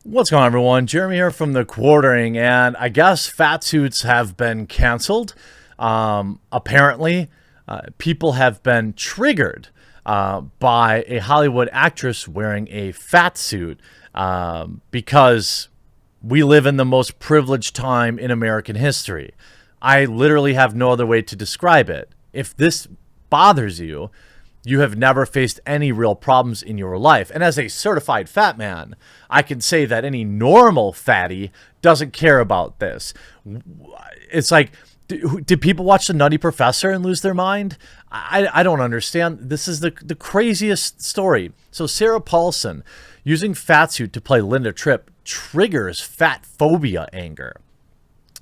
What's going on, everyone? Jeremy here from The Quartering, and I guess Fatsuits have been canceled. Apparently, people have been triggered by a Hollywood actress wearing a fat suit because we live in the most privileged time in American history. I literally have no other way to describe it. If this bothers you, you have never faced any real problems in your life. And as a certified fat man, I can say that any normal fatty doesn't care about this. It's like, did people watch The Nutty Professor and lose their mind? I don't understand. This is the craziest story. So Sarah Paulson, using fatsuit to play Linda Tripp, triggers fat phobia anger.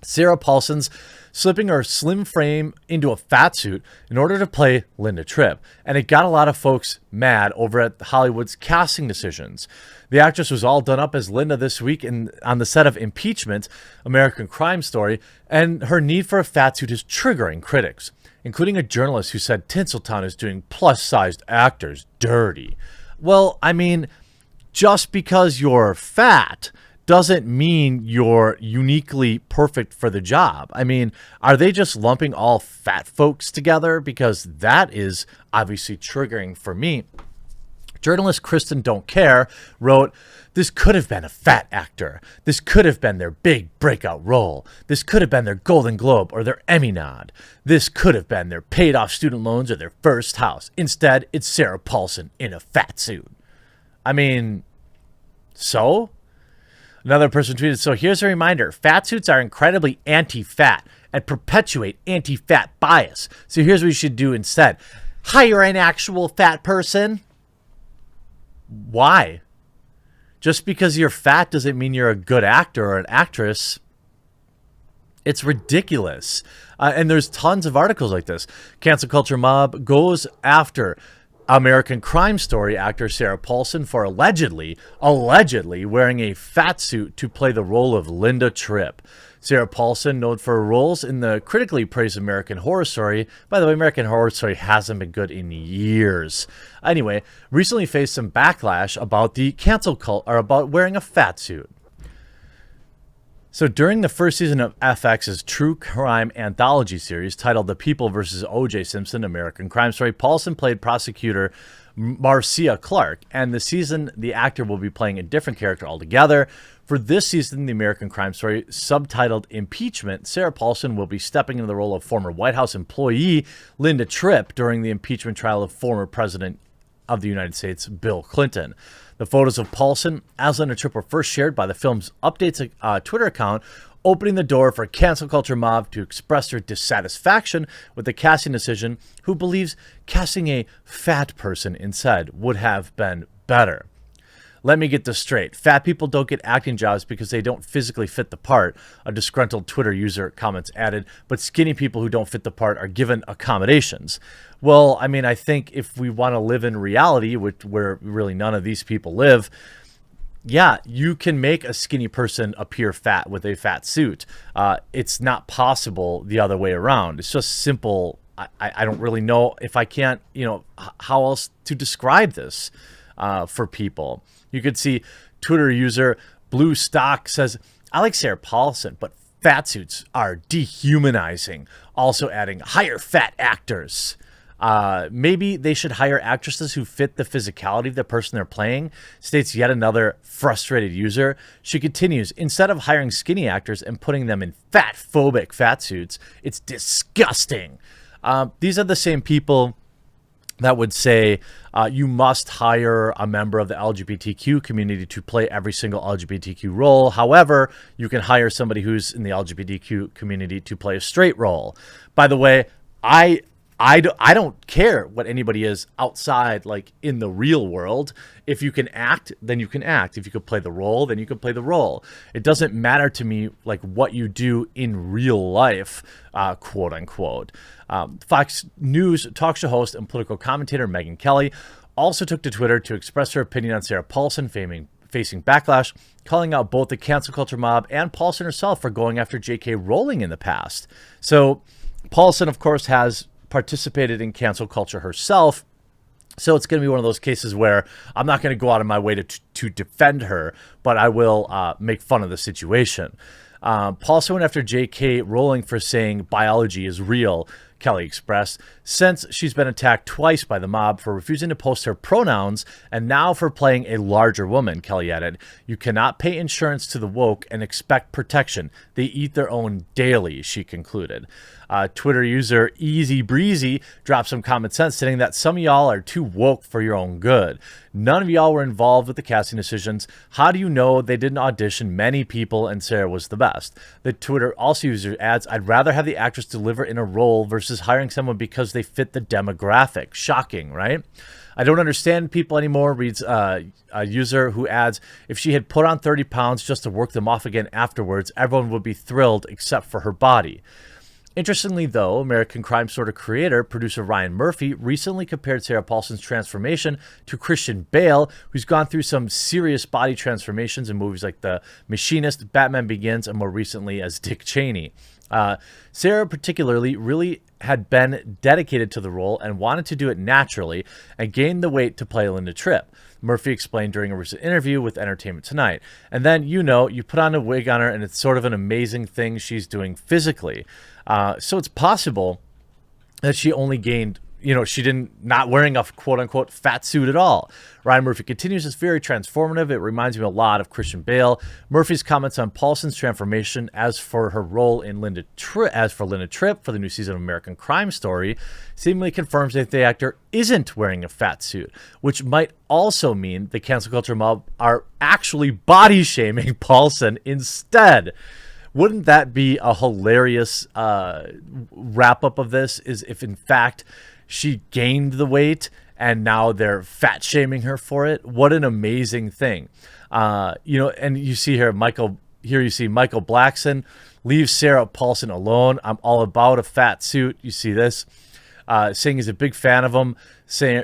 Sarah Paulson's slipping her slim frame into a fat suit in order to play Linda Tripp, and it got a lot of folks mad over at Hollywood's casting decisions. The actress was all done up as Linda this week on the set of Impeachment, American Crime Story, and her need for a fat suit is triggering critics, including a journalist who said Tinseltown is doing plus-sized actors dirty. Well, I mean, just because you're fat doesn't mean you're uniquely perfect for the job. I mean, are they just lumping all fat folks together? Because that is obviously triggering for me. Journalist Kristen Don't Care wrote, "This could have been a fat actor. This could have been their big breakout role. This could have been their Golden Globe or their Emmy nod. This could have been their paid off student loans or their first house. Instead, it's Sarah Paulson in a fat suit." I mean, so? Another person tweeted, "So here's a reminder. Fat suits are incredibly anti-fat and perpetuate anti-fat bias. So here's what you should do instead. Hire an actual fat person." Why? Just because you're fat doesn't mean you're a good actor or an actress. It's ridiculous. And there's tons of articles like this. Cancel Culture Mob goes after American Crime Story actor Sarah Paulson for allegedly wearing a fat suit to play the role of Linda Tripp. Sarah Paulson, known for her roles in the critically praised American Horror Story. By the way, American Horror Story hasn't been good in years. Anyway, recently faced some backlash about the cancel cult or about wearing a fat suit. So during the first season of FX's true crime anthology series titled The People vs. O.J. Simpson, American Crime Story, Paulson played prosecutor Marcia Clark, and this season the actor will be playing a different character altogether. For this season, the American Crime Story, subtitled Impeachment, Sarah Paulson will be stepping into the role of former White House employee Linda Tripp during the impeachment trial of former President of the United States, Bill Clinton. The photos of Paulson as Linda Tripp were first shared by the film's Updates Twitter account, opening the door for Cancel Culture Mob to express their dissatisfaction with the casting decision, who believes casting a fat person instead would have been better. "Let me get this straight. Fat people don't get acting jobs because they don't physically fit the part," a disgruntled Twitter user comments added, "but skinny people who don't fit the part are given accommodations." Well, I mean, I think if we want to live in reality, where really none of these people live, yeah, you can make a skinny person appear fat with a fat suit. It's not possible the other way around. It's just simple. I don't really know if I can't, how else to describe this for people. You could see Twitter user Blue Stock says, "I like Sarah Paulson, but fat suits are dehumanizing." Also adding, "Hire fat actors." Maybe they should hire actresses who fit the physicality of the person they're playing, states yet another frustrated user. She continues, "Instead of hiring skinny actors and putting them in fat-phobic fat suits, it's disgusting." These are the same people that would say you must hire a member of the LGBTQ community to play every single LGBTQ role. However, you can hire somebody who's in the LGBTQ community to play a straight role. By the way, I don't care what anybody is outside, like in the real world. If you can act, then you can act. If you could play the role, then you can play the role. It doesn't matter to me like what you do in real life, quote unquote. Fox News talk show host and political commentator Megyn Kelly also took to Twitter to express her opinion on Sarah Paulson facing backlash, calling out both the cancel culture mob and Paulson herself for going after J.K. Rowling in the past. So Paulson, of course, has participated in cancel culture herself. So it's going to be one of those cases where I'm not going to go out of my way to defend her, but I will make fun of the situation. Paulson went after J.K. Rowling for saying biology is real, Kelly expressed, since she's been attacked twice by the mob for refusing to post her pronouns and now for playing a larger woman, Kelly added. You cannot pay insurance to the woke and expect protection. They eat their own daily, she concluded. Twitter user Easy Breezy dropped some common sense, saying that some of y'all are too woke for your own good. None of y'all were involved with the casting decisions. How do you know they didn't audition many people and Sarah was the best? The Twitter also user adds, I'd rather have the actress deliver in a role versus hiring someone because they fit the demographic. Shocking, right? I don't understand people anymore, reads a user who adds, if she had put on 30 pounds just to work them off again afterwards, everyone would be thrilled except for her body. Interestingly, though, American Crime Story creator, producer Ryan Murphy recently compared Sarah Paulson's transformation to Christian Bale, who's gone through some serious body transformations in movies like The Machinist, Batman Begins, and more recently as Dick Cheney. Sarah particularly really had been dedicated to the role and wanted to do it naturally and gained the weight to play Linda Tripp. Murphy explained during a recent interview with Entertainment Tonight. And then, you put on a wig on her and it's sort of an amazing thing she's doing physically. So it's possible that she only gained, she didn't not wearing a quote unquote fat suit at all. Ryan Murphy continues, it's very transformative. It reminds me a lot of Christian Bale. Murphy's comments on Paulson's transformation as for her role in Linda Tripp for the new season of American Crime Story seemingly confirms that the actor isn't wearing a fat suit, which might also mean the cancel culture mob are actually body shaming Paulson instead. Wouldn't that be a hilarious wrap up of this, is if in fact she gained the weight and now they're fat shaming her for it? What an amazing thing. And you see here, you see Michael Blackson leaves Sarah Paulson alone. I'm all about a fat suit. You see this. Saying he's a big fan of him. Saying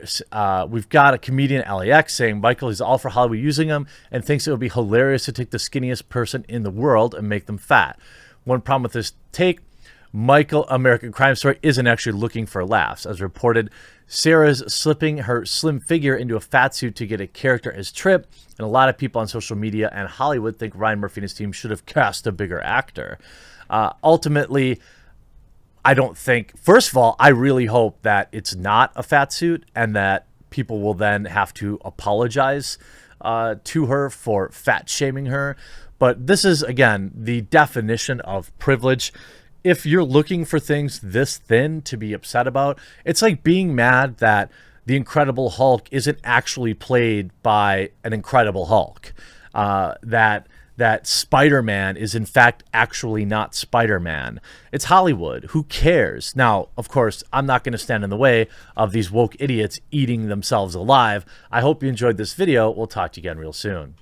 we've got a comedian at LAX saying Michael is all for Hollywood using him and thinks it would be hilarious to take the skinniest person in the world and make them fat. One problem with this take, Michael, American Crime Story, isn't actually looking for laughs. As reported, Sarah's slipping her slim figure into a fat suit to get a character as Tripp, and a lot of people on social media and Hollywood think Ryan Murphy and his team should have cast a bigger actor. Ultimately, I don't think, first of all, I really hope that it's not a fat suit and that people will then have to apologize to her for fat shaming her. But this is, again, the definition of privilege. If you're looking for things this thin to be upset about, it's like being mad that the Incredible Hulk isn't actually played by an Incredible Hulk. That Spider-Man is in fact actually not Spider-Man. It's Hollywood. Who cares? Now, of course, I'm not going to stand in the way of these woke idiots eating themselves alive. I hope you enjoyed this video. We'll talk to you again real soon.